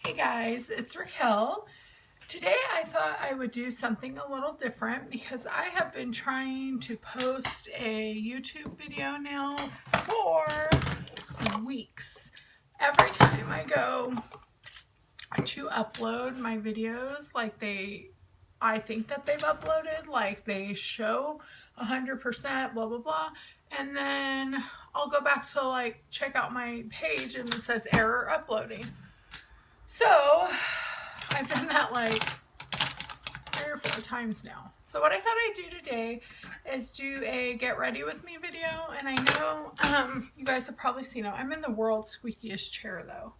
Hey guys, it's Raquel. Today I thought I would do something a little different because I have been trying to post a YouTube video now for weeks. Every time I go to upload my videos, I think that they've uploaded, like they show 100%, blah, blah, blah. And then I'll go back to like check out my page and it says error uploading. So I've done that like 3 or 4 times now. So what I thought I'd do today is do a get ready with me video. And I know you guys have probably seen it. I'm in the world's squeakiest chair though.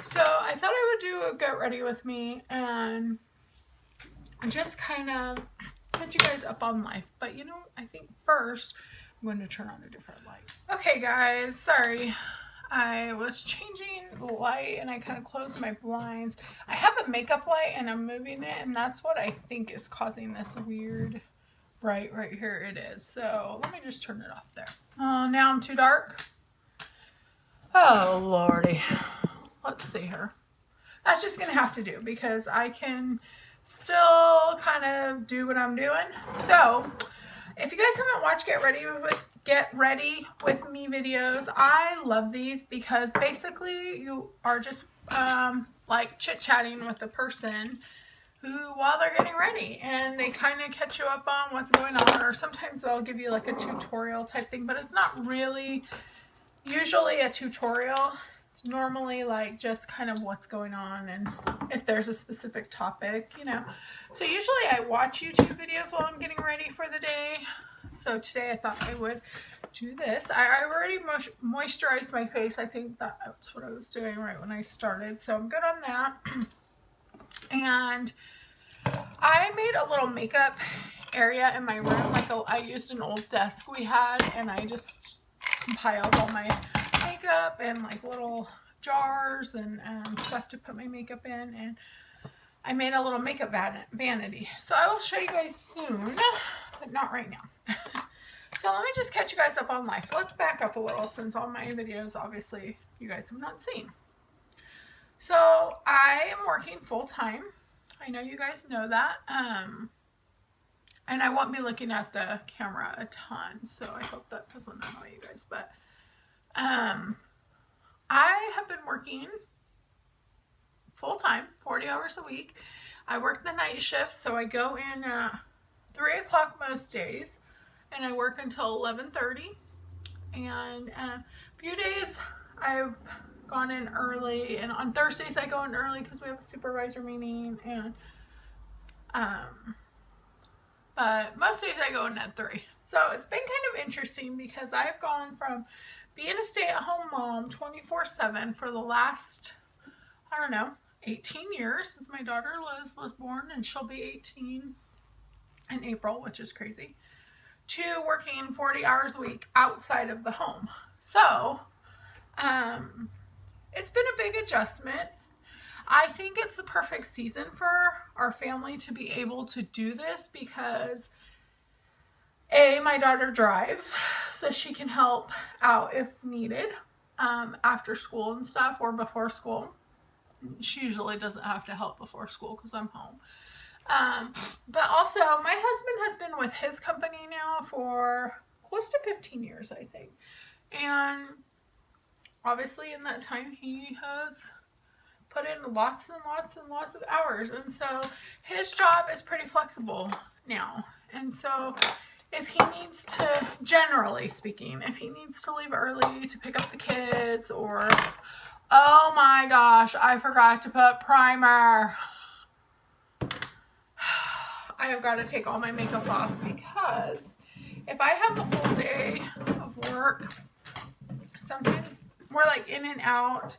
So I thought I would do a get ready with me and just kind of put you guys up on life. But you know, I think first I'm going to turn on a different light. Okay guys, sorry. I was changing the light and I kind of closed my blinds. I have a makeup light and I'm moving it, and that's what I think is causing this weird bright right here. It is. So let me just turn it off there. Oh, now I'm too dark. Oh lordy. Let's see here. That's just gonna have to do because I can still kind of do what I'm doing. So if you guys haven't watched Get Ready with Me videos, I love these because basically you are just like chit-chatting with the person who, while they're getting ready, and they kind of catch you up on what's going on, or sometimes they'll give you like a tutorial type thing, but it's not really usually a tutorial. It's normally like just kind of what's going on and if there's a specific topic, you know. So usually I watch YouTube videos while I'm getting ready for the day. So today I thought I would do this. I already moisturized my face. I think that's what I was doing right when I started. So I'm good on that. And I made a little makeup area in my room. Like I used an old desk we had and I just compiled all my makeup and like little jars and stuff to put my makeup in, and I made a little makeup vanity. So I will show you guys soon, but not right now. So let me just catch you guys up on life. Let's back up a little since all my videos obviously you guys have not seen. So I am working full-time. I know you guys know that. And I won't be looking at the camera a ton, so I hope that doesn't annoy you guys. But I have been working full-time, 40 hours a week. I work the night shift, so I go in at 3 o'clock most days, and I work until 11:30. And a few days I've gone in early, and on Thursdays I go in early because we have a supervisor meeting, and but most days I go in at 3. So it's been kind of interesting because I've gone from being a stay-at-home mom 24/7 for the last, I don't know, 18 years since my daughter Liz was born, and she'll be 18 in April, which is crazy, to working 40 hours a week outside of the home. So it's been a big adjustment. I think it's the perfect season for our family to be able to do this because my daughter drives, so she can help out if needed after school and stuff, or before school. She usually doesn't have to help before school because I'm home. But also my husband has been with his company now for close to 15 years, I think. And obviously in that time he has put in lots and lots and lots of hours. And so his job is pretty flexible now. And so if he needs to, generally speaking, if he needs to leave early to pick up the kids, or, oh my gosh, I forgot to put primer. I have got to take all my makeup off because if I have a full day of work, sometimes we're like in and out.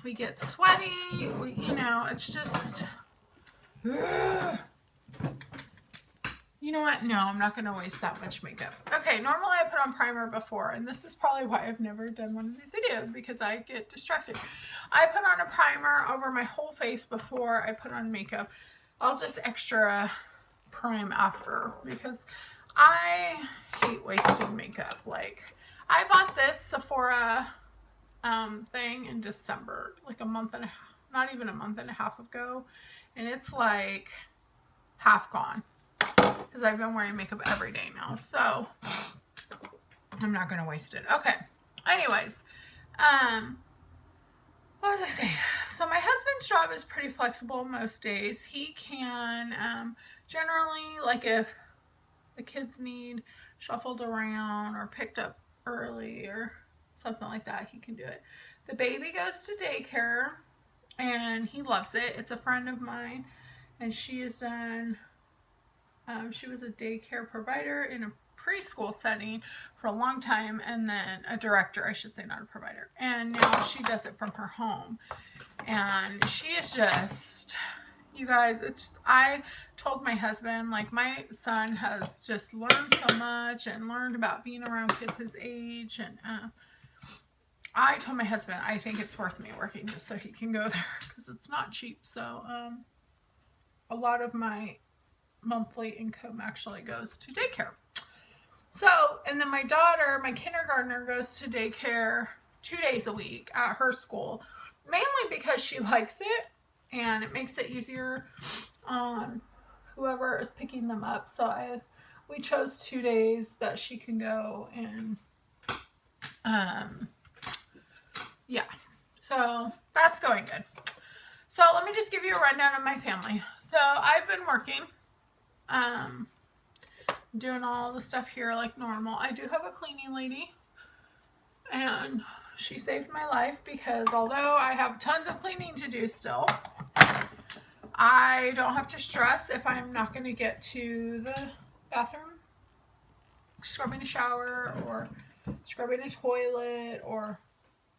We get sweaty. You know, it's just, you know what? No, I'm not going to waste that much makeup. Okay, normally I put on primer before, and this is probably why I've never done one of these videos, because I get distracted. I put on a primer over my whole face before I put on makeup. I'll just extra prime after because I hate wasting makeup. Like, I bought this Sephora thing in December, like a month and a half, not even a month and a half ago, and it's like half gone because I've been wearing makeup every day now, so I'm not going to waste it. Okay, anyways, what was I saying? So my husband's job is pretty flexible most days. He can generally, like if the kids need shuffled around or picked up early or something like that, he can do it. The baby goes to daycare and he loves it. It's a friend of mine, and she has done, she was a daycare provider in a preschool setting for a long time, and then a director, I should say, not a provider, and now she does it from her home. And she is just, you guys, I told my husband, like, my son has just learned so much and learned about being around kids his age, and I told my husband I think it's worth me working just so he can go there, because it's not cheap. So a lot of my monthly income actually goes to daycare. So, and then my daughter, my kindergartner, goes to daycare 2 days a week at her school, mainly because she likes it and it makes it easier on whoever is picking them up. So we chose 2 days that she can go, and yeah, so that's going good. So let me just give you a rundown of my family. So I've been working, doing all the stuff here like normal. I do have a cleaning lady, and she saved my life, because although I have tons of cleaning to do still, I don't have to stress if I'm not going to get to the bathroom, scrubbing a shower or scrubbing a toilet or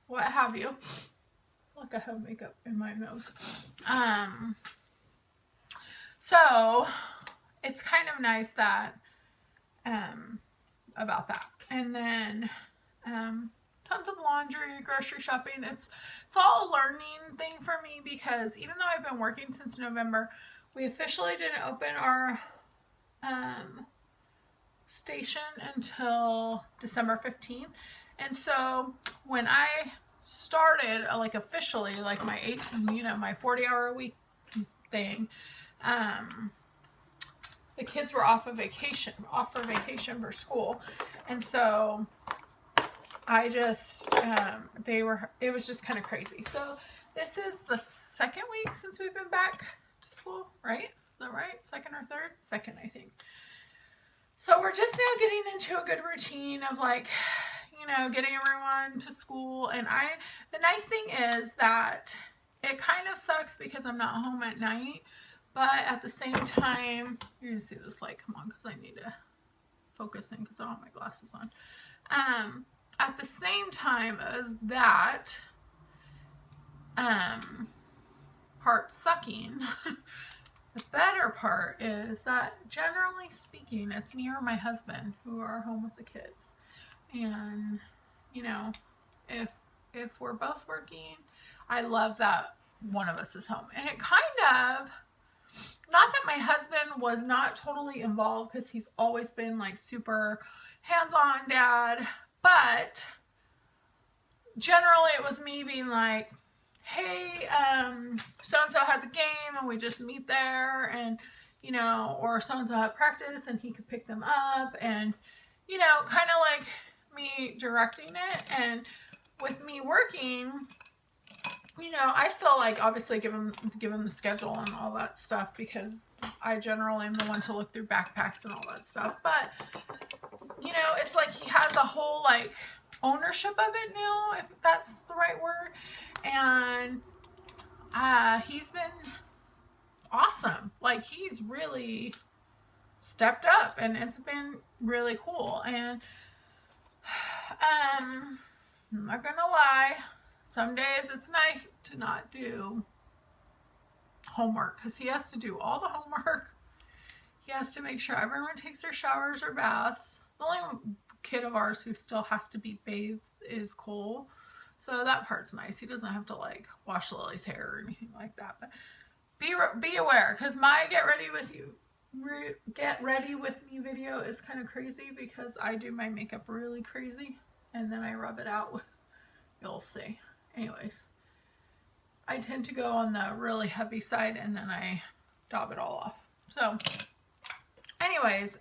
what have you. Look, I have makeup in my nose. So it's kind of nice that about that. And then tons of laundry, grocery shopping. It's all a learning thing for me, because even though I've been working since November, we officially didn't open our station until December 15th. And so when I started, like, officially, like my 40-hour a week thing, the kids were off for vacation for school, and so I just it was just kind of crazy. So this is the second week since we've been back to school, right? Is that right? Second or third? Second, I think. So we're just now getting into a good routine of, like, getting everyone to school. And the nice thing is that it kind of sucks because I'm not home at night, but at the same time, you're gonna see this light come on because I need to focus in because I don't have my glasses on. At the same time as that part sucking, the better part is that, generally speaking, it's me or my husband who are home with the kids. And if we're both working, I love that one of us is home. And it kind of, not that my husband was not totally involved, because he's always been like super hands-on dad, but generally it was me being like, hey, so-and-so has a game and we just meet there, and or so-and-so had practice and he could pick them up, and kind of like me directing it. And with me working, I still, like, obviously give him the schedule and all that stuff, because I generally am the one to look through backpacks and all that stuff. But it's like he has a whole, like, ownership of it now, if that's the right word. And he's been awesome. Like, he's really stepped up, and it's been really cool. And I'm not gonna lie, some days it's nice to not do homework, because he has to do all the homework. He has to make sure everyone takes their showers or baths. The only kid of ours who still has to be bathed is Cole, so that part's nice. He doesn't have to, like, wash Lily's hair or anything like that. But be aware, because my get ready with me video is kind of crazy, because I do my makeup really crazy and then I rub it out with, you'll see. Anyways, I tend to go on the really heavy side and then I dab it all off. So anyways,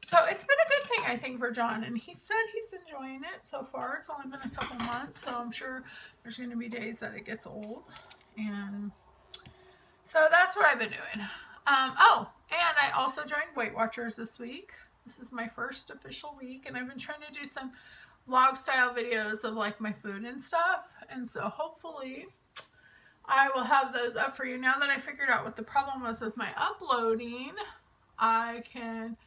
so it's been a good thing, I think, for John, and he said he's enjoying it so far. It's only been a couple months, so I'm sure there's going to be days that it gets old, and so that's what I've been doing. Oh, and I also joined Weight Watchers this week. This is my first official week, and I've been trying to do some vlog style videos of like my food and stuff, and so hopefully I will have those up for you. Now that I figured out what the problem was with my uploading, I can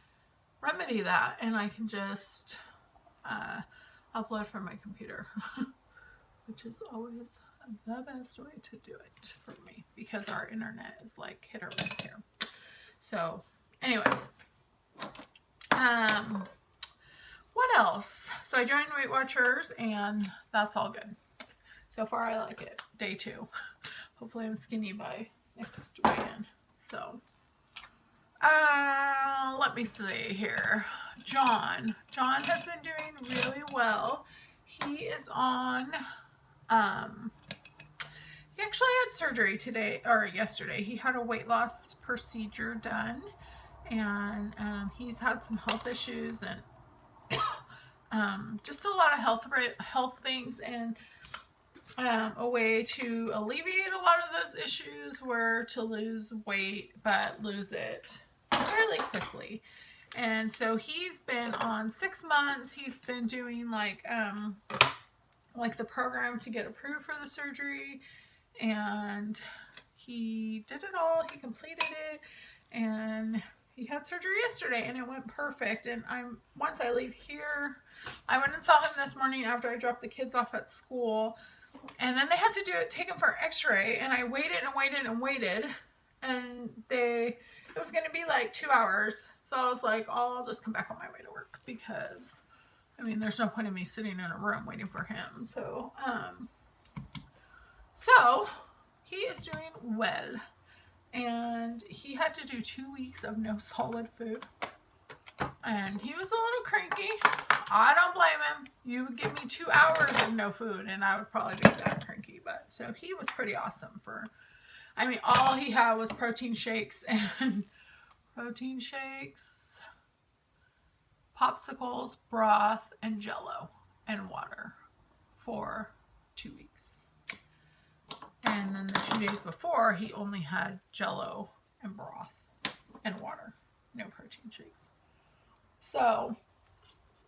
remedy that and I can just upload from my computer, which is always the best way to do it for me because our internet is like hit or miss here. So anyways, what else? So I joined Weight Watchers and that's all good. So far I like it. Day 2. Hopefully I'm skinny by next weigh-in. So let me see here. John has been doing really well. He is on, he actually had surgery today, or yesterday. He had a weight loss procedure done, and he's had some health issues and just a lot of health things, and a way to alleviate a lot of those issues were to lose weight, but lose it fairly quickly. And so he's been on 6 months. He's been doing like the program to get approved for the surgery, and he did it all. He completed it, and he had surgery yesterday, and it went perfect. And once I leave here, I went and saw him this morning after I dropped the kids off at school, and then they had to take him for an x-ray, and I waited and waited and waited, and it was going to be like 2 hours. So I was like, oh, I'll just come back on my way to work because, I mean, there's no point in me sitting in a room waiting for him. So, he is doing well, and he had to do 2 weeks of no solid food, and he was a little cranky. I don't blame him. You would give me 2 hours of no food and I would probably be that cranky, but so he was pretty awesome I mean, all he had was protein shakes, popsicles, broth, and Jello and water for 2 weeks. And then the 2 days before, he only had Jello and broth and water, no protein shakes. So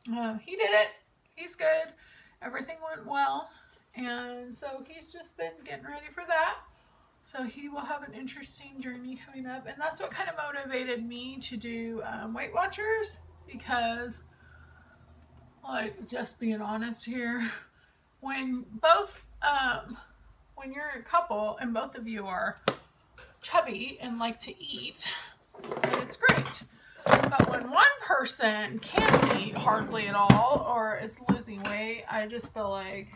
he did it. He's good. Everything went well. And so he's just been getting ready for that. So he will have an interesting journey coming up. And that's what kind of motivated me to do Weight Watchers, because, like, just being honest here, when you're a couple and both of you are chubby and like to eat, then it's great. But when one person can't eat hardly at all or is losing weight, I just feel like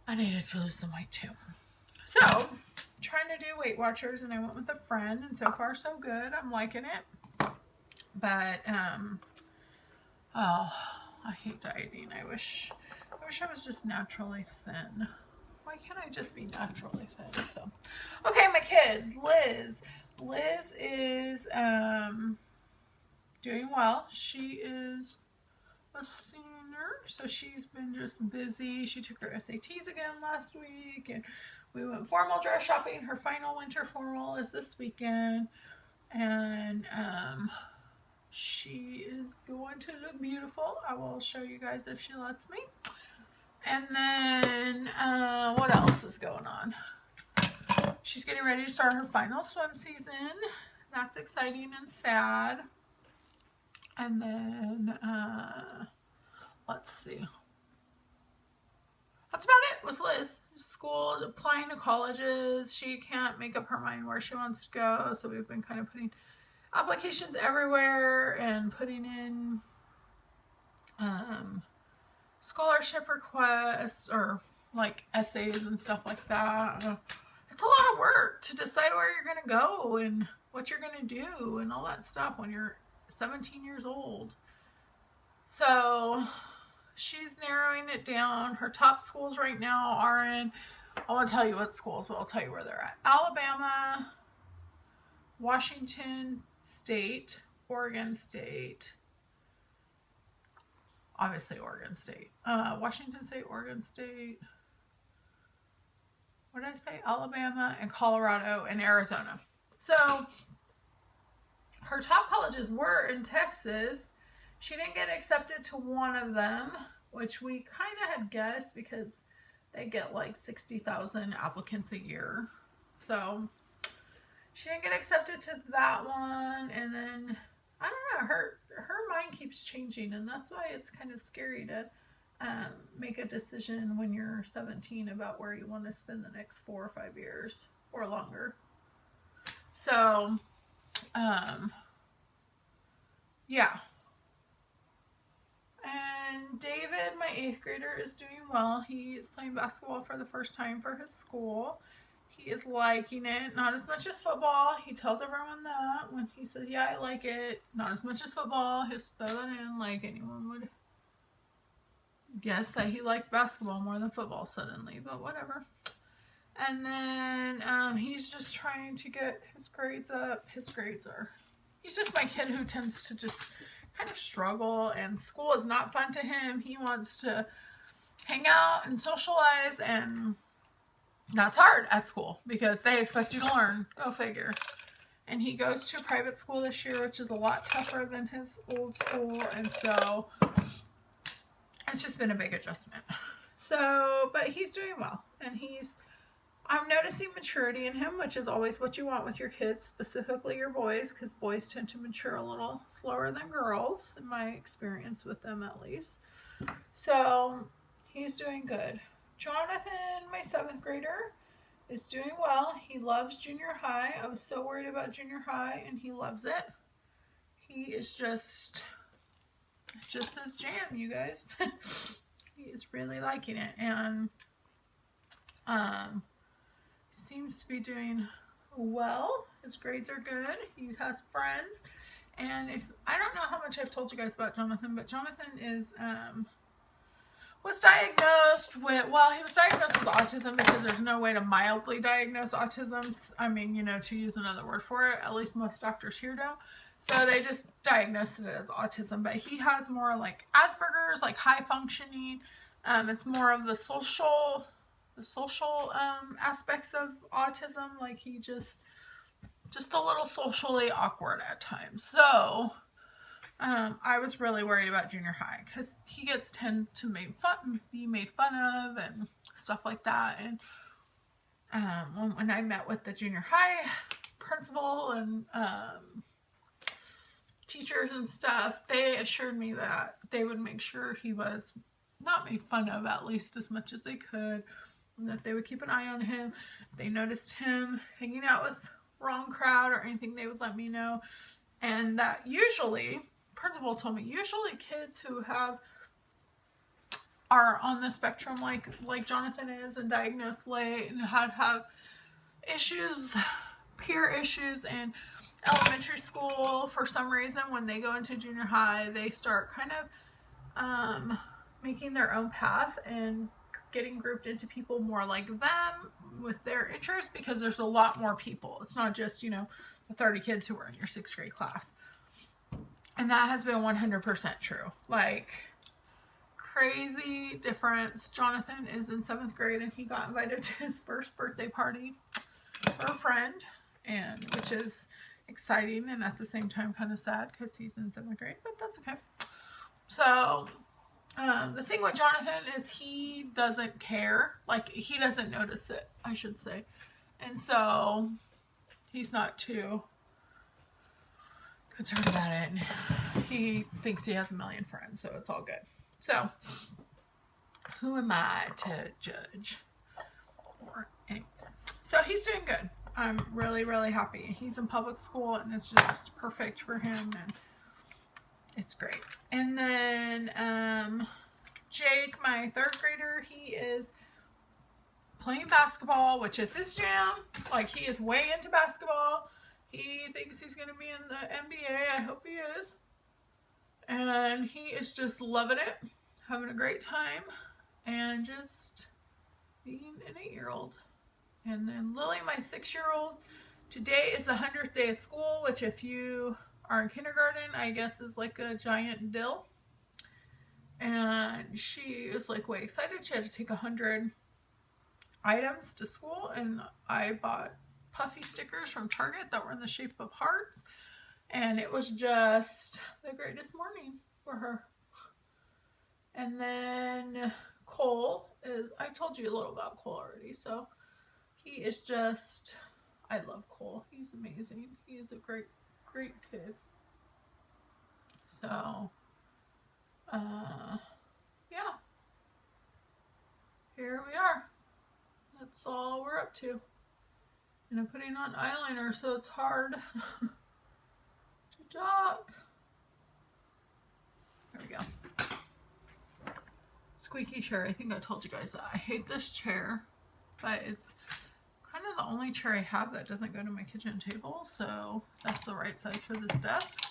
I needed to lose some weight too. So, trying to do Weight Watchers, and I went with a friend, and so far so good. I'm liking it. But, oh, I hate dieting. I wish I was just naturally thin. Why can't I just be naturally thin? So, okay, my kids. Liz is doing well. She is a senior, so she's been just busy. She took her SATs again last week, and we went formal dress shopping. Her final winter formal is this weekend, and she is going to look beautiful. I will show you guys if she lets me. And then what else is going on? She's getting ready to start her final swim season. That's exciting and sad. And then let's see. That's about it with Liz. Schools, applying to colleges. She can't make up her mind where she wants to go, so we've been kind of putting applications everywhere and putting in scholarship requests or like essays and stuff like that. It's a lot of work to decide where you're going to go and what you're going to do and all that stuff when you're 17 years old. So she's narrowing it down. Her top schools right now are in I won't tell you what schools, but I'll tell you where they're at. Alabama, Washington State, Oregon State, obviously Oregon State, Washington State, Oregon State, what did I say? Alabama and Colorado and Arizona. So her top colleges were in Texas. She didn't get accepted to one of them, which we kind of had guessed because they get like 60,000 applicants a year. So she didn't get accepted to that one. And then, I don't know, her mind keeps changing. And that's why it's kind of scary to make a decision when you're 17 about where you want to spend the next 4 or 5 years or longer. So, yeah. And David, my 8th grader, is doing well. He is playing basketball for the first time for his school. He is liking it. Not as much as football. He tells everyone that when he says, yeah, I like it. Not as much as football. He'll throw that in like anyone would guess that he liked basketball more than football suddenly, but whatever. And then he's just trying to get his grades up. His grades are... He's just my kid who tends to just kind of struggle, and school is not fun to him. He wants to hang out and socialize, and that's hard at school because they expect you to learn. Go figure. And he goes to a private school this year, which is a lot tougher than his old school, and so it's just been a big adjustment. So, but he's doing well, and I'm noticing maturity in him, which is always what you want with your kids, specifically your boys, because boys tend to mature a little slower than girls, in my experience with them at least. So he's doing good. Jonathan, my 7th grader, is doing well. He loves junior high. I was so worried about junior high, and he loves it. He is just his jam, you guys. He is really liking it, and seems to be doing well. His grades are good. He has friends. And I don't know how much I've told you guys about Jonathan, but Jonathan was diagnosed with, he was diagnosed with autism because there's no way to mildly diagnose autism. I mean, to use another word for it, at least most doctors here don't. So they just diagnosed it as autism, but he has more like Asperger's, like high functioning. It's more of the social aspects of autism, like he just a little socially awkward at times. So I was really worried about junior high because he tend to be made fun of and stuff like that. And when I met with the junior high principal and teachers and stuff, they assured me that they would make sure he was not made fun of, at least as much as they could, and that they would keep an eye on him. If they noticed him hanging out with wrong crowd or anything, they would let me know. And that usually, principal told me, usually kids who are on the spectrum like Jonathan is and diagnosed late and have issues, peer issues in elementary school, for some reason when they go into junior high, they start kind of making their own path and getting grouped into people more like them with their interests, because there's a lot more people. It's not just, the 30 kids who were in your 6th grade class. And that has been 100% true. Like, crazy difference. Jonathan is in 7th grade and he got invited to his first birthday party for a friend, and which is exciting and at the same time kind of sad because he's in 7th grade, but that's okay. So the thing with Jonathan is he doesn't care. Like, he doesn't notice it, I should say. And so he's not too concerned about it. He thinks he has a million friends, so it's all good. So who am I to judge? Anyways, so he's doing good. I'm really, really happy. He's in public school and it's just perfect for him, and it's great. And then Jake, my 3rd grader, he is playing basketball, which is his jam. Like, he is way into basketball. He thinks he's going to be in the NBA. I hope he is. And he is just loving it, having a great time, and just being an 8-year-old. And then Lily, my 6-year-old, today is the 100th day of school, which if you are in kindergarten, I guess is like a giant deal. And she was like way excited. She had to take 100 items to school, and I bought puffy stickers from Target that were in the shape of hearts, and it was just the greatest morning for her. And then Cole is, I told you a little about Cole already, so he is just, I love Cole. He's amazing. He is a great kid. So, yeah, here we are. That's all we're up to. And I'm putting on eyeliner, so it's hard to talk. There we go. Squeaky chair. I think I told you guys that. I hate this chair, but it's kind of the only chair I have that doesn't go to my kitchen table, so that's the right size for this desk.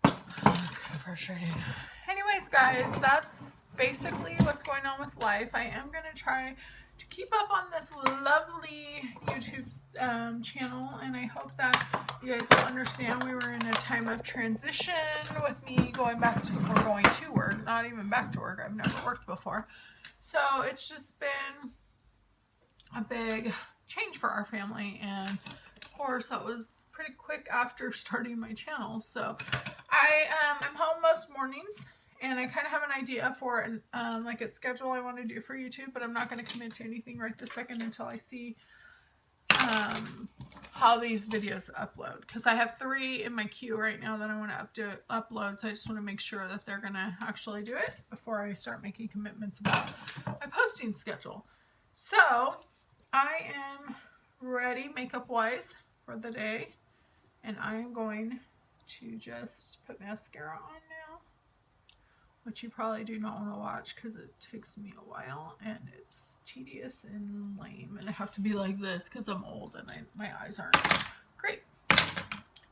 Oh, it's kind of frustrating. Anyways, guys, that's basically what's going on with life. I am going to try to keep up on this lovely YouTube channel, and I hope that you guys will understand we were in a time of transition with me going back to, or going to work, not even back to work. I've never worked before. So it's just been a big change for our family, and of course that was pretty quick after starting my channel. So I'm home most mornings, and I kind of have an idea for like a schedule I want to do for YouTube, but I'm not going to commit to anything right this second until I see how these videos upload, because I have 3 in my queue right now that I want to upload, so I just want to make sure that they're going to actually do it before I start making commitments about my posting schedule. So I am ready makeup wise for the day, and I am going to just put mascara on now, which you probably do not want to watch because it takes me a while and it's tedious and lame, and I have to be like this because I'm old and my eyes aren't great.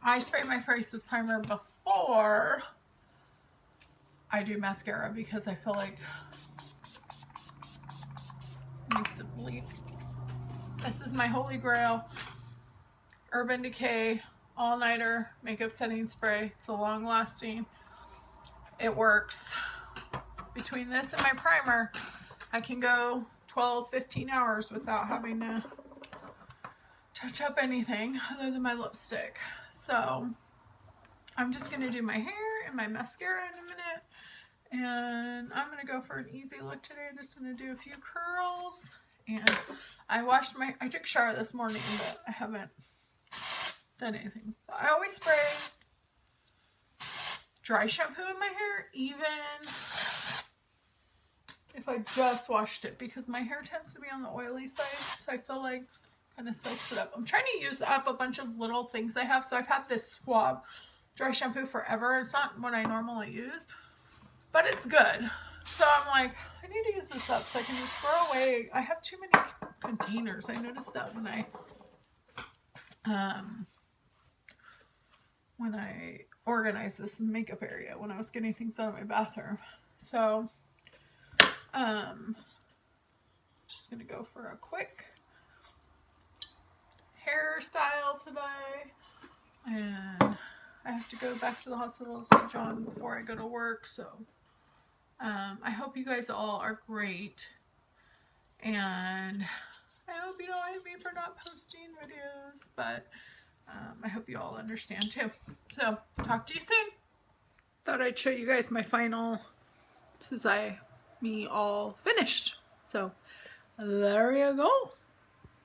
I spray my face with primer before I do mascara because I feel like it makes it bleed. This is my holy grail, Urban Decay all-nighter makeup setting spray. It's a long-lasting. It works. Between this and my primer, I can go 12-15 hours without having to touch up anything other than my lipstick. So I'm just going to do my hair and my mascara in a minute, and I'm going to go for an easy look today. I'm just going to do a few curls, and I took a shower this morning, but I haven't done anything. I always spray dry shampoo in my hair, even if I just washed it, because my hair tends to be on the oily side, so I feel like kind of soaks it up. I'm trying to use up a bunch of little things I have. So I've had this Swab dry shampoo forever. It's not what I normally use, but it's good. So I'm like, I need to use this up so I can just throw away. I have too many containers. I noticed that when I organized this makeup area when I was getting things out of my bathroom. So just gonna go for a quick hairstyle today, and I have to go back to the hospital to see John before I go to work. So I hope you guys all are great, and I hope you don't hate me for not posting videos, but I hope you all understand too. So talk to you soon. Thought I'd show you guys my final, me all finished. So there you go.